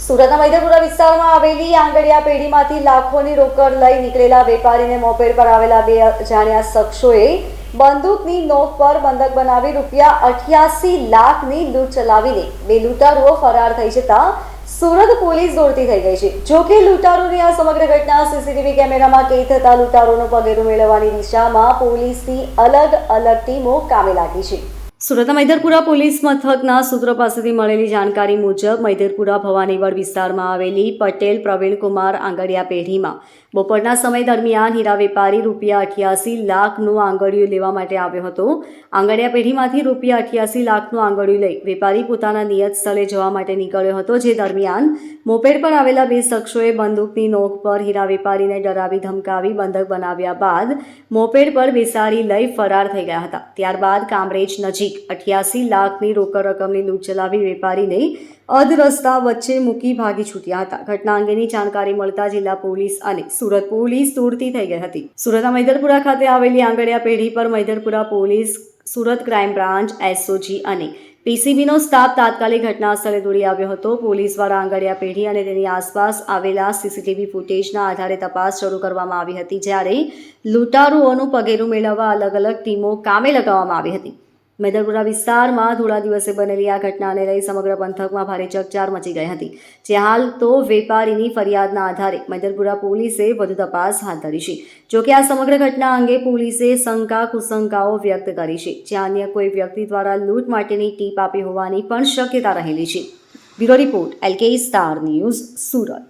સુરતના મૈદરપુરા વિસ્તારમાં આવેલી આંગડિયા પેઢીમાંથી લાખોની રોકડ લઈ નીકળેલા વેપારીને મોપેડ પર આવેલા બે અજાણ્યા શખ્સોએ બંદૂકની નોક પર બંધક બનાવી રૂપિયા 88 લાખની લૂંટ ચલાવીને બે લૂંટારુઓ ફરાર થઈ જતા સુરત પોલીસ દોડતી થઈ ગઈ છે। જોકે લૂંટારોની આ સમગ્ર ઘટના સીસીટીવી કેમેરામાં કેદ થતા લૂંટારોનું પગેરું મેળવવાની દિશામાં પોલીસની અલગ અલગ ટીમો કામે લાગી છે। સુરતના મૈદરપુરા પોલીસ મથકના સૂત્રો પાસેથી મળેલી જાણકારી મુજબ મૈદરપુરા ભવાનીવડ વિસ્તારમાં આવેલી પટેલ પ્રવીણકુમાર આંગડિયા પેઢીમાં બપોરના સમય દરમિયાન હીરા વેપારી રૂપિયા 88 લાખનું આંગળિયું લેવા માટે આવ્યો હતો। આંગડિયા પેઢીમાંથી રૂપિયા 88 લાખનું આંગળિયું લઈ વેપારી પોતાના નિયત સ્થળે જવા માટે નીકળ્યો હતો। જે દરમિયાન મોપેડ પર આવેલા બે શખ્સોએ બંદૂકની નોક પર હીરા વેપારીને ડરાવી ધમકાવી બંધક બનાવ્યા બાદ મોપેડ પર બેસાડી લઈ ફરાર થઈ ગયા હતા। ત્યારબાદ કામરેજ નજીક 88 લાખની રોકડ રકમની લૂંટ ચલાવી વેપારીને અધ રસ્તા વચ્ચે મૂકી ભાગી છૂટ્યા હતા। ઘટના અંગેની જાણકારી મળતા જિલ્લા પોલીસ અને સુરત પોલીસ દોડતી થઈ ગઈ હતી। સુરતના મૈદરપુરા ખાતે આવેલી આંગડિયા પેઢી પર Maidarpura police, Surat crime branch, SOG અને પીસીબીનો સ્ટાફ તાત્કાલિક ઘટના સ્થળે દોડી આવ્યો હતો। પોલીસ દ્વારા આંગડિયા પેઢી અને તેની આસપાસ આવેલા સીસીટીવી ફૂટેજના આધારે તપાસ શરૂ કરવામાં આવી હતી, જ્યારે લૂંટારુઓનું પગેરું મેળવવા અલગ અલગ ટીમો કામે લગાવવામાં આવી હતી। મૈદરપુરા વિસ્તારમાં થોડા દિવસે બનેલી આ ઘટનાને લઈ સમગ્ર પંથકમાં ભારે ચકચાર મચી ગઈ હતી। જે હાલ તો વેપારીની ફરિયાદના આધારે મૈદરપુરા પોલીસે વધુ તપાસ હાથ ધરી છે। જોકે આ સમગ્ર ઘટના અંગે પોલીસે શંકા કુશંકાઓ વ્યક્ત કરી છે, જ્યાં અન્ય કોઈ વ્યક્તિ દ્વારા લૂંટ માટેની ટીપ આપી હોવાની પણ શક્યતા રહેલી છે। Bureau report, LK star news, Surat.